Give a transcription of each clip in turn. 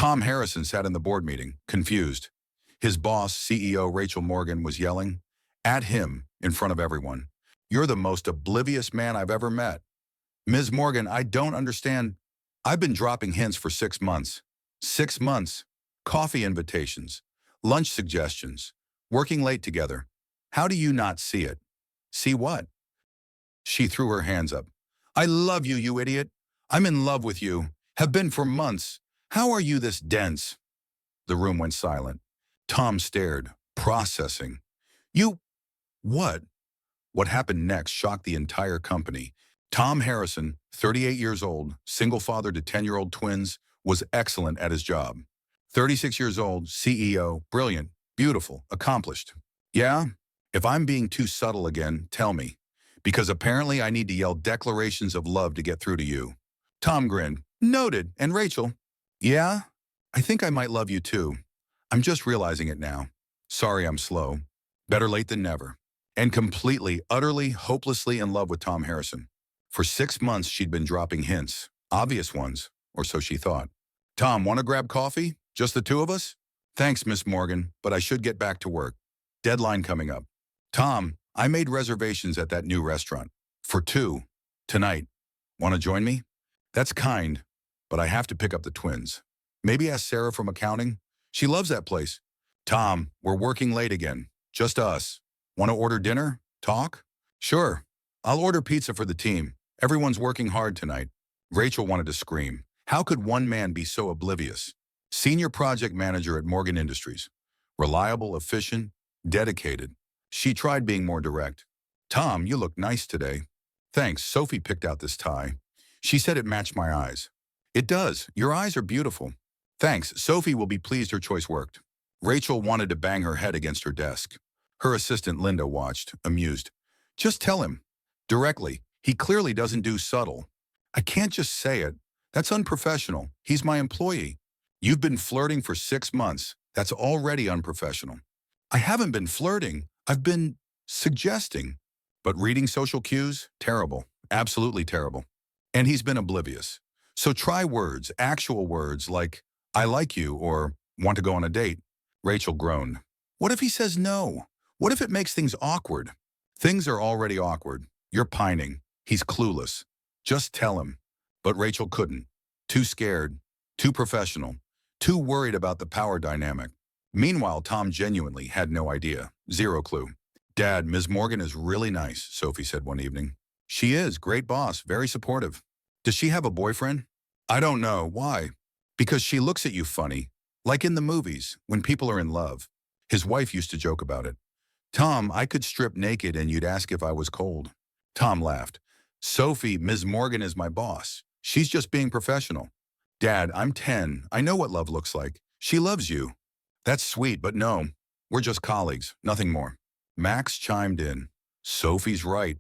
Tom Harrison sat in the board meeting, confused. His boss, CEO Rachel Morgan, was yelling at him in front of everyone. "You're the most oblivious man I've ever met. Ms. Morgan, I don't understand. I've been dropping hints for 6 months. 6 months. Coffee invitations, lunch suggestions, working late together. How do you not see it?" "See what?" She threw her hands up. "I love you, you idiot. I'm in love with you. Have been for months. How are you this dense?" The room went silent. Tom stared, processing. "You... what?" What happened next shocked the entire company. Tom Harrison, 38 years old, single father to 10-year-old twins, was excellent at his job. 36 years old, CEO, brilliant, beautiful, accomplished. "Yeah? If I'm being too subtle again, tell me. Because apparently I need to yell declarations of love to get through to you." Tom grinned. "Noted. And Rachel?" "Yeah? I think I might love you too. I'm just realizing it now. Sorry I'm slow. Better late than never." And completely, utterly, hopelessly in love with Tom Harrison. For 6 months she'd been dropping hints, obvious ones, or so she thought. "Tom, want to grab coffee? Just the two of us?" "Thanks, Miss Morgan, but I should get back to work. Deadline coming up." "Tom, I made reservations at that new restaurant. For two. Tonight. Want to join me?" "That's kind, but I have to pick up the twins. Maybe ask Sarah from accounting. She loves that place." "Tom, we're working late again. Just us. Want to order dinner? Talk?" "Sure. I'll order pizza for the team. Everyone's working hard tonight." Rachel wanted to scream. How could one man be so oblivious? Senior project manager at Morgan Industries. Reliable, efficient, dedicated. She tried being more direct. "Tom, you look nice today." "Thanks, Sophie picked out this tie. She said it matched my eyes." "It does. Your eyes are beautiful." "Thanks, Sophie will be pleased her choice worked." Rachel wanted to bang her head against her desk. Her assistant Linda watched, amused. "Just tell him. Directly. He clearly doesn't do subtle." "I can't just say it. That's unprofessional. He's my employee." "You've been flirting for 6 months. That's already unprofessional." "I haven't been flirting. I've been suggesting." "But reading social cues? Terrible. Absolutely terrible." "And he's been oblivious. So try words, actual words like, 'I like you,' or 'want to go on a date.'" Rachel groaned. "What if he says no? What if it makes things awkward?" "Things are already awkward. You're pining. He's clueless. Just tell him." But Rachel couldn't. Too scared, too professional, too worried about the power dynamic. Meanwhile, Tom genuinely had no idea. Zero clue. "Dad, Ms. Morgan is really nice," Sophie said one evening. "She is. Great boss. Very supportive." "Does she have a boyfriend?" "I don't know. Why?" "Because she looks at you funny. Like in the movies, when people are in love." His wife used to joke about it. "Tom, I could strip naked and you'd ask if I was cold." Tom laughed. "Sophie, Ms. Morgan is my boss. She's just being professional." "Dad, I'm 10. I know what love looks like. She loves you." "That's sweet, but no. We're just colleagues, nothing more." Max chimed in. "Sophie's right.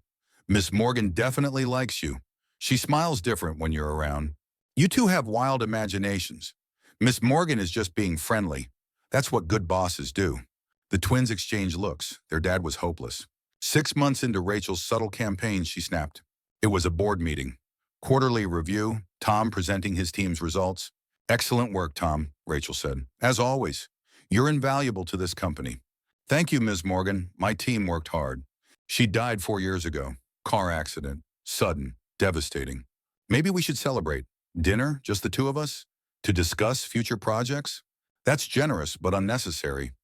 Miss Morgan definitely likes you. She smiles different when you're around. You two have wild imaginations. Miss Morgan is just being friendly. That's what good bosses do." The twins exchanged looks. Their dad was hopeless. 6 months into Rachel's subtle campaign, she snapped. It was a board meeting. Quarterly review, Tom presenting his team's results. "Excellent work, Tom," Rachel said. "As always. You're invaluable to this company." "Thank you, Ms. Morgan. My team worked hard." "She died 4 years ago. Car accident. Sudden. Devastating. Maybe we should celebrate. Dinner, just the two of us? To discuss future projects?" "That's generous, but unnecessary.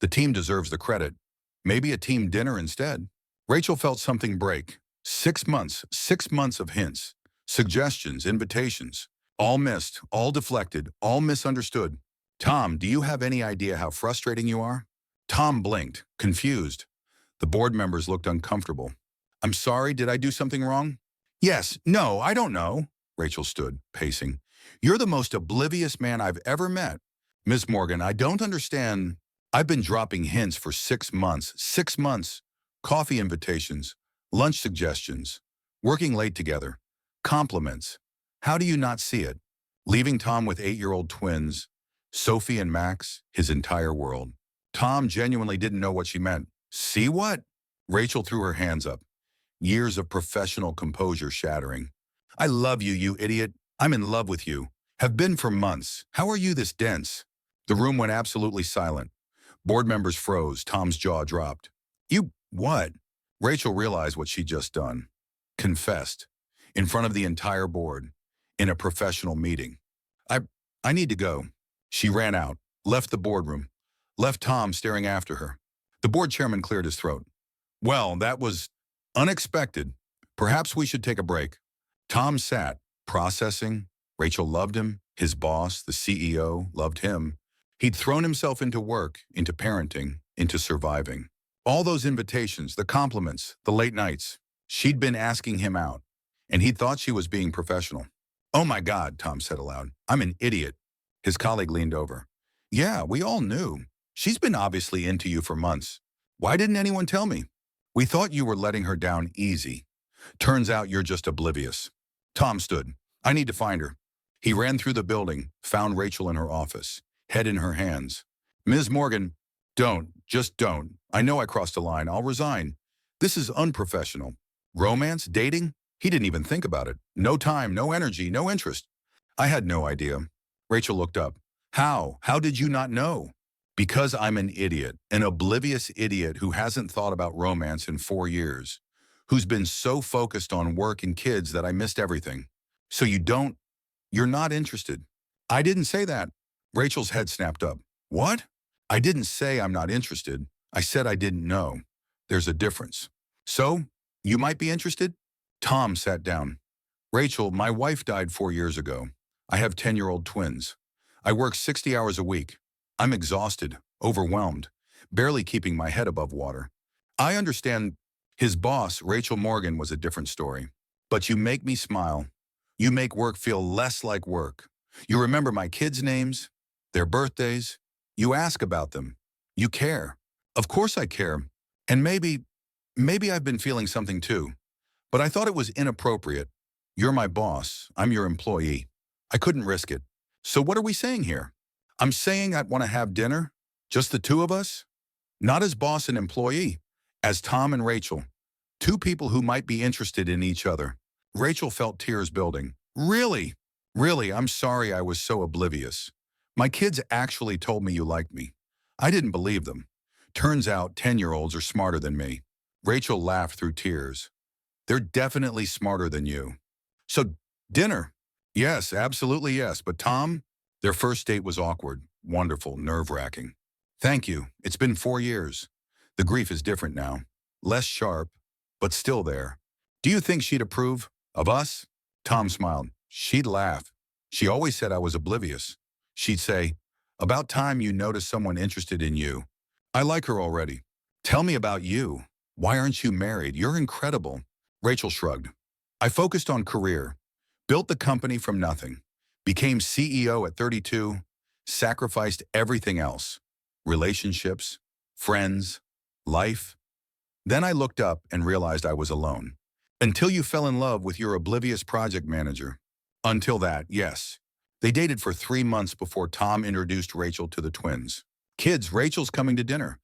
The team deserves the credit. Maybe a team dinner instead." Rachel felt something break. 6 months, 6 months of hints, suggestions, invitations. All missed, all deflected, all misunderstood. "Tom, do you have any idea how frustrating you are?" Tom blinked, confused. The board members looked uncomfortable. "I'm sorry, did I do something wrong?" "Yes, no, I don't know." Rachel stood, pacing. "You're the most oblivious man I've ever met. Ms. Morgan, I don't understand. I've been dropping hints for 6 months. 6 months. Coffee invitations, lunch suggestions, working late together, compliments. How do you not see it?" Leaving Tom with 8-year-old twins, Sophie and Max, his entire world. Tom genuinely didn't know what she meant. "See what?" Rachel threw her hands up. Years of professional composure shattering. "I love you, you idiot. I'm in love with you. Have been for months. How are you this dense? The room went absolutely silent. Board members froze. Tom's jaw dropped. You what? Rachel realized what she'd just done. Confessed. In front of the entire board. In a professional meeting. I, I need to go. She ran out, left the boardroom, left Tom staring after her. The board chairman cleared his throat. Well, that was unexpected. Perhaps we should take a break. Tom sat, processing. Rachel loved him. His boss, the CEO, loved him. He'd thrown himself into work, into parenting, into surviving. All those invitations, the compliments, the late nights. She'd been asking him out, and he thought she was being professional. Oh my God, Tom said aloud. I'm an idiot. His colleague leaned over. Yeah, we all knew. She's been obviously into you for months. Why didn't anyone tell me? We thought you were letting her down easy. Turns out you're just oblivious. Tom stood. I need to find her. He ran through the building, found Rachel in her office, head in her hands. Ms. Morgan, just don't. I know I crossed a line. I'll resign. This is unprofessional. Romance? Dating? He didn't even think about it. No time, no energy, no interest. I had no idea. Rachel looked up. How? How did you not know? Because I'm an idiot, an oblivious idiot who hasn't thought about romance in 4 years, who's been so focused on work and kids that I missed everything. So you're not interested. I didn't say that. Rachel's head snapped up. What? I didn't say I'm not interested. I said I didn't know. There's a difference. So, you might be interested? Tom sat down. Rachel, my wife died 4 years ago. I have 10-year-old twins. I work 60 hours a week. I'm exhausted, overwhelmed, barely keeping my head above water. I understand his boss, Rachel Morgan, was a different story. But you make me smile. You make work feel less like work. You remember my kids' names, their birthdays. You ask about them. You care. Of course I care. And maybe I've been feeling something too. But I thought it was inappropriate. You're my boss. I'm your employee. I couldn't risk it. So what are we saying here? I'm saying I'd want to have dinner? Just the two of us? Not as boss and employee. As Tom and Rachel. Two people who might be interested in each other. Rachel felt tears building. Really? Really, I'm sorry I was so oblivious. My kids actually told me you liked me. I didn't believe them. Turns out 10-year-olds are smarter than me. Rachel laughed through tears. They're definitely smarter than you. So, dinner? Yes, absolutely yes. But Tom? Their first date was awkward, wonderful, nerve-wracking. Thank you. It's been 4 years. The grief is different now. Less sharp, but still there. Do you think she'd approve? Of us? Tom smiled. She'd laugh. She always said I was oblivious. She'd say, about time you noticed someone interested in you. I like her already. Tell me about you. Why aren't you married? You're incredible. Rachel shrugged. I focused on career. Built the company from nothing. Became CEO at 32. Sacrificed everything else. Relationships, friends, life. Then I looked up and realized I was alone. Until you fell in love with your oblivious project manager. Until that, yes. They dated for 3 months before Tom introduced Rachel to the twins. Kids, Rachel's coming to dinner.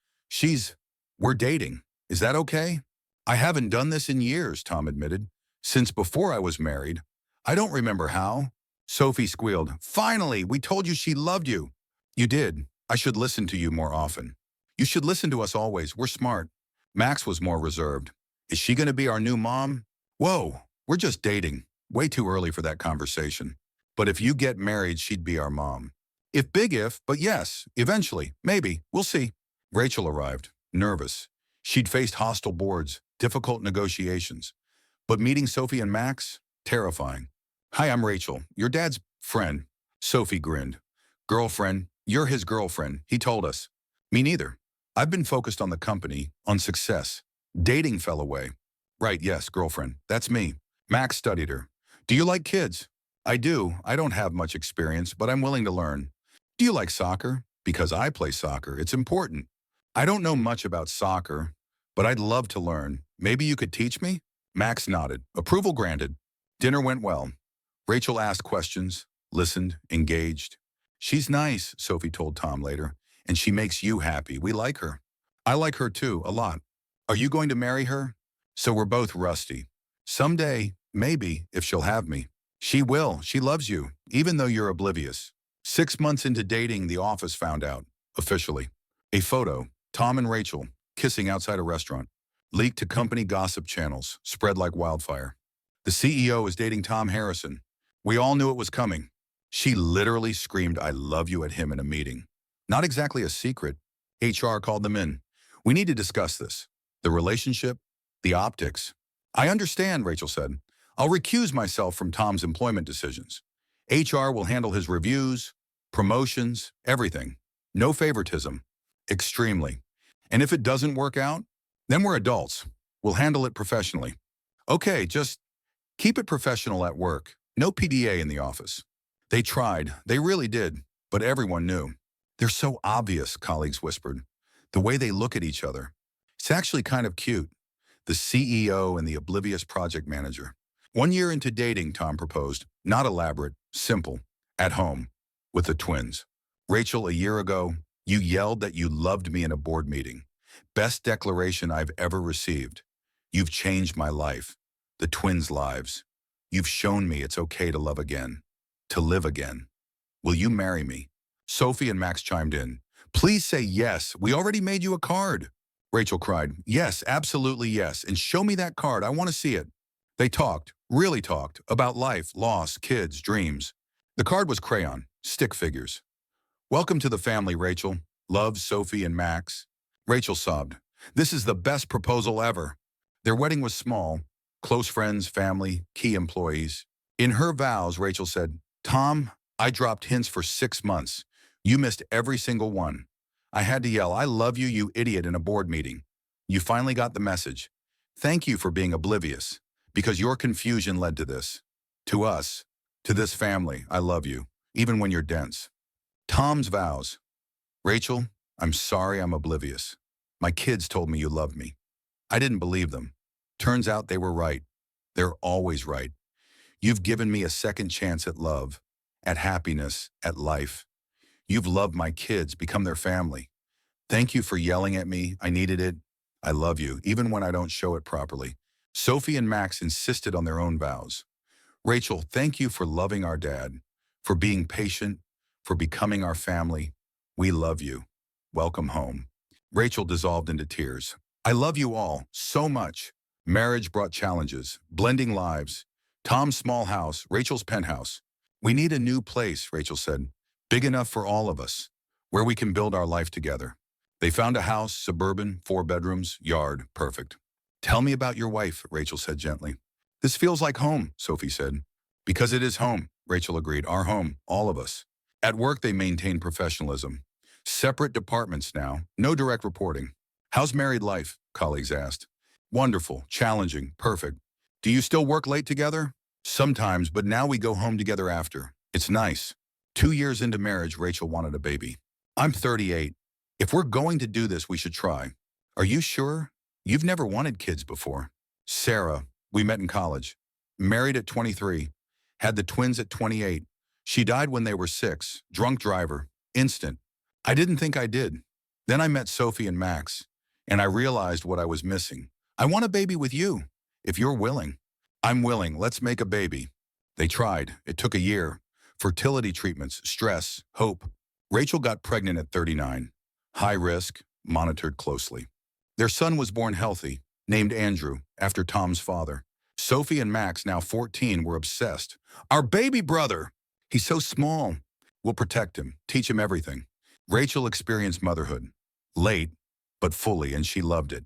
We're dating. Is that okay? I haven't done this in years, Tom admitted. Since before I was married. I don't remember how. Sophie squealed. Finally, we told you she loved you. You did. I should listen to you more often. You should listen to us always. We're smart. Max was more reserved. Is she going to be our new mom? Whoa, we're just dating. Way too early for that conversation. But if you get married, she'd be our mom. If, but yes, eventually, maybe, we'll see. Rachel arrived, nervous. She'd faced hostile boards, difficult negotiations. But meeting Sophie and Max, terrifying. Hi, I'm Rachel, your dad's friend. Sophie grinned. Girlfriend, you're his girlfriend, he told us. Me neither. I've been focused on the company, on success. Dating fell away. Right, yes, girlfriend. That's me. Max studied her. Do you like kids? I do. I don't have much experience, but I'm willing to learn. Do you like soccer? Because I play soccer. It's important. I don't know much about soccer, but I'd love to learn. Maybe you could teach me? Max nodded. Approval granted. Dinner went well. Rachel asked questions, listened, engaged. She's nice, Sophie told Tom later, and she makes you happy. We like her. I like her too, a lot. Are you going to marry her? So we're both rusty. Someday, maybe, if she'll have me. She will. She loves you, even though you're oblivious. 6 months into dating, the office found out, officially. A photo, Tom and Rachel, kissing outside a restaurant, leaked to company gossip channels, spread like wildfire. The CEO is dating Tom Harrison. We all knew it was coming. She literally screamed, "I love you" at him in a meeting. Not exactly a secret. HR called them in. We need to discuss this. The relationship, the optics. I understand, Rachel said. I'll recuse myself from Tom's employment decisions. HR will handle his reviews, promotions, everything. No favoritism. Extremely. And if it doesn't work out, then we're adults. We'll handle it professionally. Okay, just keep it professional at work. No PDA in the office. They tried. They really did. But everyone knew. They're so obvious, colleagues whispered. The way they look at each other. It's actually kind of cute. The CEO and the oblivious project manager. 1 year into dating, Tom proposed. Not elaborate, simple. At home. With the twins. Rachel, a year ago, you yelled that you loved me in a board meeting. Best declaration I've ever received. You've changed my life. The twins' lives. You've shown me it's okay to love again. To live again. Will you marry me? Sophie and Max chimed in. Please say yes. We already made you a card. Rachel cried, yes, absolutely yes. And show me that card. I want to see it. They talked, really talked, about life, loss, kids, dreams. The card was crayon, stick figures. Welcome to the family, Rachel. Love, Sophie and Max. Rachel sobbed. This is the best proposal ever. Their wedding was small. Close friends, family, key employees. In her vows, Rachel said, Tom, I dropped hints for 6 months. You missed every single one. I had to yell, I love you, you idiot, in a board meeting. You finally got the message. Thank you for being oblivious, because your confusion led to this. To us, to this family, I love you, even when you're dense. Tom's vows. Rachel, I'm sorry I'm oblivious. My kids told me you loved me. I didn't believe them. Turns out they were right. They're always right. You've given me a second chance at love, at happiness, at life. You've loved my kids, become their family. Thank you for yelling at me. I needed it. I love you, even when I don't show it properly. Sophie and Max insisted on their own vows. Rachel, thank you for loving our dad, for being patient, for becoming our family. We love you. Welcome home. Rachel dissolved into tears. I love you all so much. Marriage brought challenges, blending lives. Tom's small house, Rachel's penthouse. We need a new place, Rachel said. Big enough for all of us, where we can build our life together. They found a house, suburban, 4 bedrooms, yard, perfect. Tell me about your wife, Rachel said gently. This feels like home, Sophie said. Because it is home, Rachel agreed. Our home, all of us. At work, they maintain professionalism. Separate departments now, no direct reporting. How's married life? Colleagues asked. Wonderful, challenging, perfect. Do you still work late together? Sometimes, but now we go home together after. It's nice. 2 years into marriage, Rachel wanted a baby. I'm 38. If we're going to do this, we should try. Are you sure? You've never wanted kids before. Sarah, we met in college. Married at 23. Had the twins at 28. She died when they were 6. Drunk driver. Instant. I didn't think I did. Then I met Sophie and Max, and I realized what I was missing. I want a baby with you, if you're willing. I'm willing. Let's make a baby. They tried. It took a year. Fertility treatments, stress, hope. Rachel got pregnant at 39. High risk, monitored closely. Their son was born healthy, named Andrew, after Tom's father. Sophie and Max, now 14, were obsessed. Our baby brother! He's so small. We'll protect him, teach him everything. Rachel experienced motherhood. Late, but fully, and she loved it.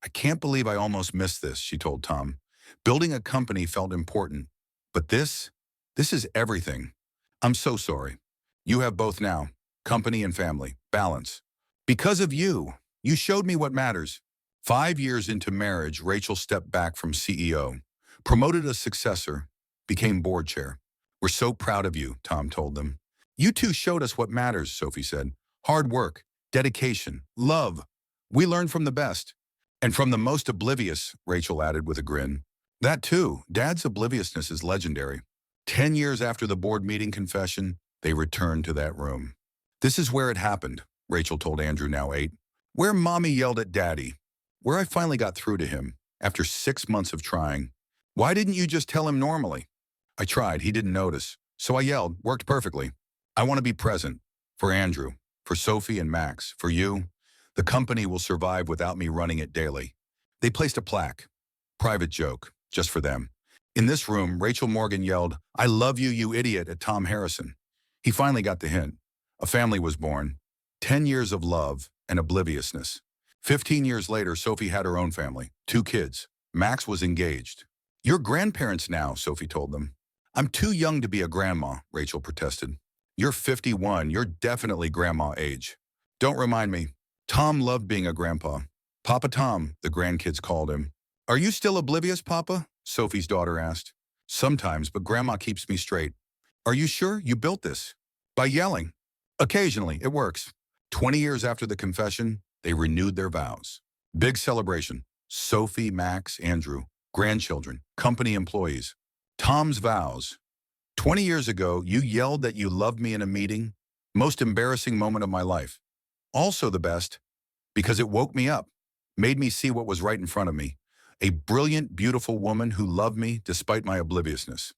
I can't believe I almost missed this, she told Tom. Building a company felt important. But this is everything. I'm so sorry. You have both now, company and family, balance. Because of you, you showed me what matters. 5 years into marriage, Rachel stepped back from CEO, promoted a successor, became board chair. We're so proud of you, Tom told them. You two showed us what matters, Sophie said. Hard work, dedication, love. We learned from the best. And from the most oblivious, Rachel added with a grin. That too, Dad's obliviousness is legendary. 10 years after the board meeting confession, they returned to that room. This is where it happened, Rachel told Andrew, now 8. Where Mommy yelled at Daddy. Where I finally got through to him, after 6 months of trying. Why didn't you just tell him normally? I tried, he didn't notice. So I yelled, worked perfectly. I want to be present. For Andrew, for Sophie and Max, for you. The company will survive without me running it daily. They placed a plaque. Private joke, just for them. In this room, Rachel Morgan yelled, I love you, you idiot, at Tom Harrison. He finally got the hint. A family was born. 10 years of love and obliviousness. 15 years later, Sophie had her own family, 2 kids. Max was engaged. You're grandparents now, Sophie told them. I'm too young to be a grandma, Rachel protested. You're 51, you're definitely grandma age. Don't remind me. Tom loved being a grandpa. Papa Tom, the grandkids called him. Are you still oblivious, Papa? Sophie's daughter asked. Sometimes, but Grandma keeps me straight. Are you sure you built this? By yelling. Occasionally, it works. 20 years after the confession, they renewed their vows. Big celebration. Sophie, Max, Andrew, grandchildren, company employees. Tom's vows. 20 years ago, you yelled that you loved me in a meeting. Most embarrassing moment of my life. Also the best, because it woke me up, made me see what was right in front of me. A brilliant, beautiful woman who loved me despite my obliviousness.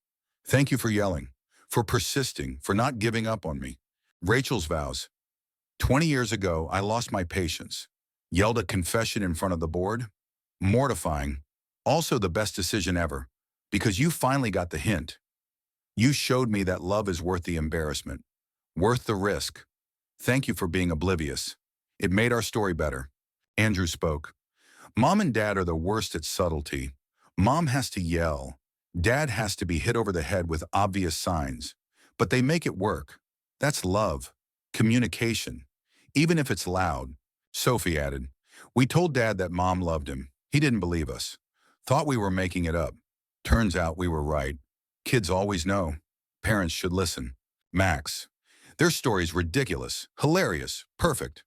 Thank you for yelling, for persisting, for not giving up on me. Rachel's vows. 20 years ago, I lost my patience. Yelled a confession in front of the board. Mortifying. Also the best decision ever, because you finally got the hint. You showed me that love is worth the embarrassment, worth the risk. Thank you for being oblivious. It made our story better. Andrew spoke. Mom and Dad are the worst at subtlety. Mom has to yell. Dad has to be hit over the head with obvious signs. But they make it work. That's love. Communication. Even if it's loud. Sophie added, we told Dad that Mom loved him. He didn't believe us. Thought we were making it up. Turns out we were right. Kids always know. Parents should listen. Max. Their story's ridiculous, hilarious, perfect.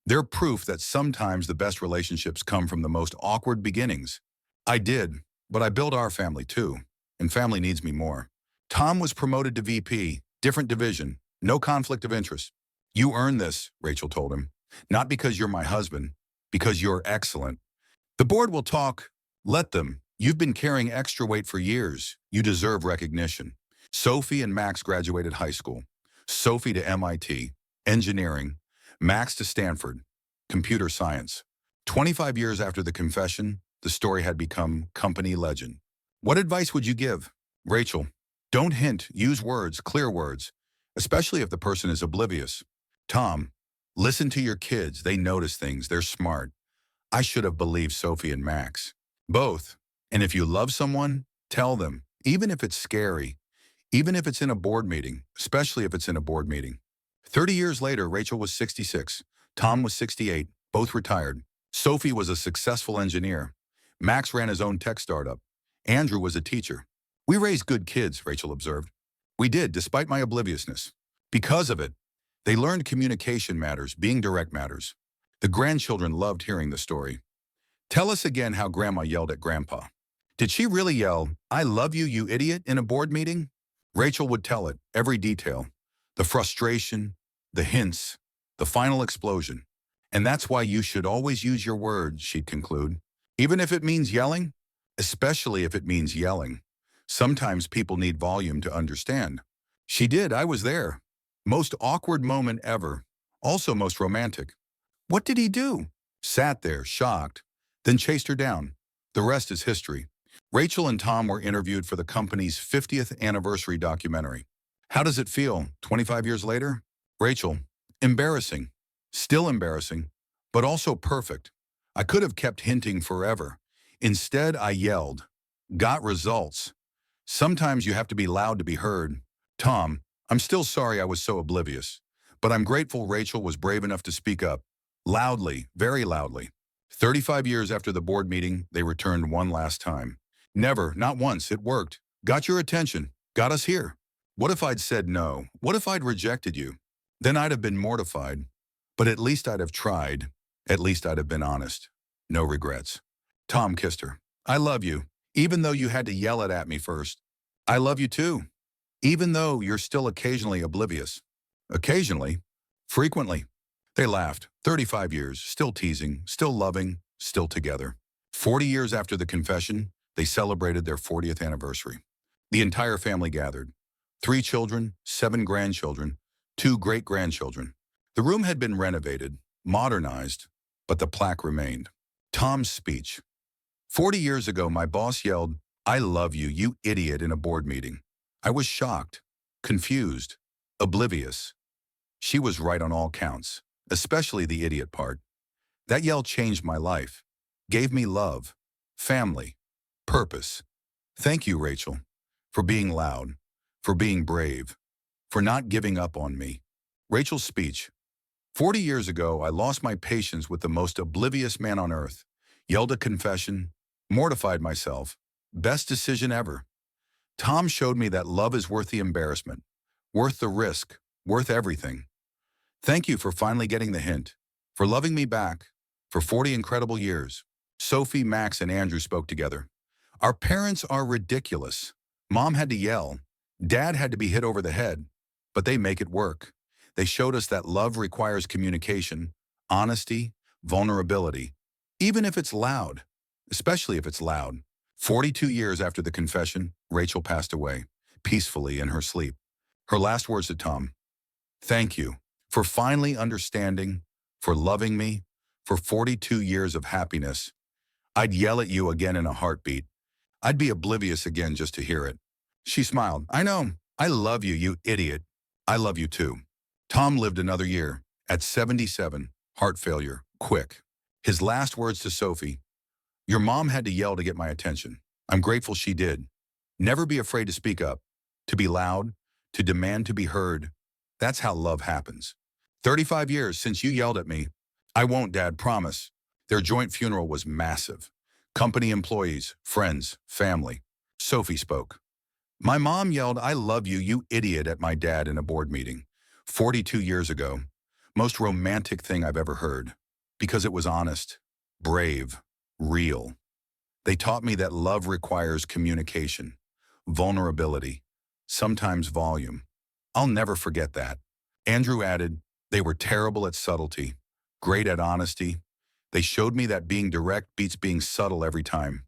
They're proof that sometimes the best relationships come from the most awkward beginnings. I did, but I built our family too, and family needs me more. Tom was promoted to VP, different division, no conflict of interest. You earned this, Rachel told him. Not because you're my husband, because you're excellent. The board will talk. Let them. You've been carrying extra weight for years. You deserve recognition. Sophie and Max graduated high school. Sophie to MIT, engineering. Max to Stanford, computer science. 25 years after the confession, the story had become company legend. What advice would you give? Rachel, don't hint, use words, clear words, especially if the person is oblivious. Tom, listen to your kids, they notice things, they're smart. I should have believed Sophie and Max. Both. And if you love someone, tell them, even if it's scary, even if it's in a board meeting, especially if it's in a board meeting. 30 years later, Rachel was 66. Tom was 68, both retired. Sophie was a successful engineer. Max ran his own tech startup. Andrew was a teacher. We raised good kids, Rachel observed. We did, despite my obliviousness. Because of it, they learned communication matters, being direct matters. The grandchildren loved hearing the story. Tell us again how Grandma yelled at Grandpa. Did she really yell, I love you, you idiot, in a board meeting? Rachel would tell it, every detail. The frustration, the hints, the final explosion. And that's why you should always use your words, she'd conclude. Even if it means yelling, especially if it means yelling. Sometimes people need volume to understand. She did, I was there. Most awkward moment ever. Also most romantic. What did he do? Sat there, shocked, then chased her down. The rest is history. Rachel and Tom were interviewed for the company's 50th anniversary documentary. How does it feel, 25 years later? Rachel, embarrassing. Still embarrassing, but also perfect. I could have kept hinting forever. Instead, I yelled. Got results. Sometimes you have to be loud to be heard. Tom, I'm still sorry I was so oblivious, but I'm grateful Rachel was brave enough to speak up. Loudly, very loudly. 35 years after the board meeting, they returned one last time. Never, not once, it worked. Got your attention. Got us here. What if I'd said no? What if I'd rejected you? Then I'd have been mortified. But at least I'd have tried. At least I'd have been honest. No regrets. Tom kissed her. I love you, even though you had to yell it at me first. I love you too, even though you're still occasionally oblivious. Occasionally. Frequently. They laughed. 35 years, still teasing, still loving, still together. 40 years after the confession, they celebrated their 40th anniversary. The entire family gathered. 3 children, 7 grandchildren, 2 great-grandchildren. The room had been renovated, modernized, but the plaque remained. Tom's speech. 40 years ago, my boss yelled, "I love you, you idiot," in a board meeting. I was shocked, confused, oblivious. She was right on all counts, especially the idiot part. That yell changed my life, gave me love, family, purpose. Thank you, Rachel, for being loud, for being brave, for not giving up on me. Rachel's speech. 40 years ago, I lost my patience with the most oblivious man on earth, yelled a confession, mortified myself. Best decision ever. Tom showed me that love is worth the embarrassment, worth the risk, worth everything. Thank you for finally getting the hint, for loving me back, for 40 incredible years. Sophie, Max, and Andrew spoke together. Our parents are ridiculous. Mom had to yell. Dad had to be hit over the head, but they make it work. They showed us that love requires communication, honesty, vulnerability, even if it's loud, especially if it's loud. 42 years after the confession, Rachel passed away, peacefully in her sleep. Her last words to Tom: "Thank you for finally understanding, for loving me, for 42 years of happiness. I'd yell at you again in a heartbeat. I'd be oblivious again just to hear it." She smiled. "I know. I love you, you idiot. I love you too." Tom lived another year. At 77, heart failure, quick. His last words to Sophie: "Your mom had to yell to get my attention. I'm grateful she did. Never be afraid to speak up, to be loud, to demand to be heard. That's how love happens. 35 years since you yelled at me." "I won't, Dad, promise." Their joint funeral was massive. Company employees, friends, family. Sophie spoke. "My mom yelled, 'I love you, you idiot,' at my dad in a board meeting 42 years ago. Most romantic thing I've ever heard. Because it was honest, brave, real. They taught me that love requires communication, vulnerability, sometimes volume. I'll never forget that." Andrew added, "They were terrible at subtlety, great at honesty. They showed me that being direct beats being subtle every time.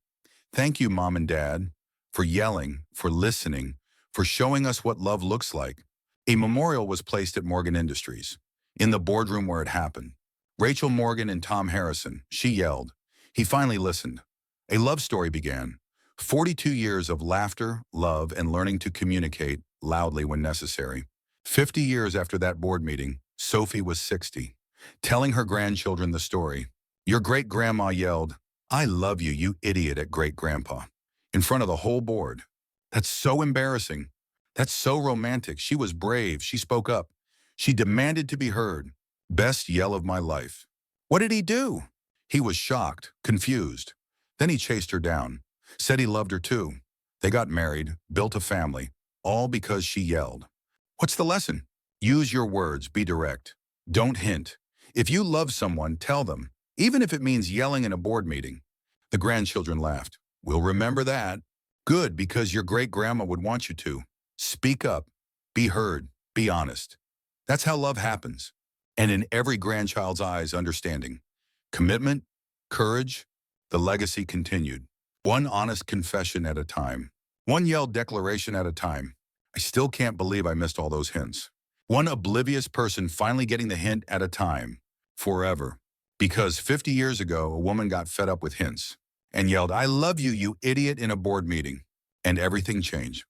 Thank you, Mom and Dad, for yelling, for listening, for showing us what love looks like." A memorial was placed at Morgan Industries, in the boardroom where it happened. Rachel Morgan and Tom Harrison. She yelled. He finally listened. A love story began. 42 years of laughter, love, and learning to communicate loudly when necessary. 50 years after that board meeting, Sophie was 60, telling her grandchildren the story. Your great-grandma yelled, "I love you, you idiot," at great-grandpa, in front of the whole board. That's so embarrassing. That's so romantic. She was brave. She spoke up. She demanded to be heard. Best yell of my life. What did he do? He was shocked, confused. Then he chased her down, said he loved her too. They got married, built a family, all because she yelled. What's the lesson? Use your words, be direct. Don't hint. If you love someone, tell them, even if it means yelling in a board meeting. The grandchildren laughed. We'll remember that. Good, because your great-grandma would want you to. Speak up, be heard, be honest. That's how love happens. And in every grandchild's eyes, understanding. Commitment, courage, the legacy continued. One honest confession at a time. One yelled declaration at a time. I still can't believe I missed all those hints. One oblivious person finally getting the hint at a time. Forever. Because 50 years ago, a woman got fed up with hints and yelled, "I love you, you idiot," in a board meeting. And everything changed.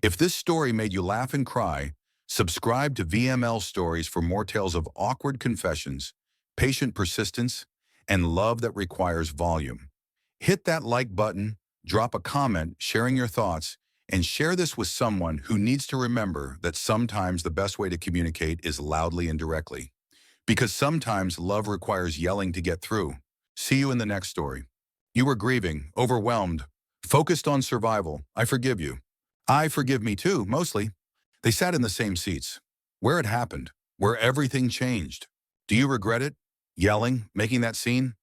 If this story made you laugh and cry, subscribe to VML Stories for more tales of awkward confessions, patient persistence, and love that requires volume. Hit that like button, drop a comment sharing your thoughts, and share this with someone who needs to remember that sometimes the best way to communicate is loudly and directly. Because sometimes love requires yelling to get through. See you in the next story. You were grieving, overwhelmed, focused on survival. I forgive you. I forgive me too, mostly. They sat in the same seats. Where it happened, where everything changed. Do you regret it? Yelling, making that scene?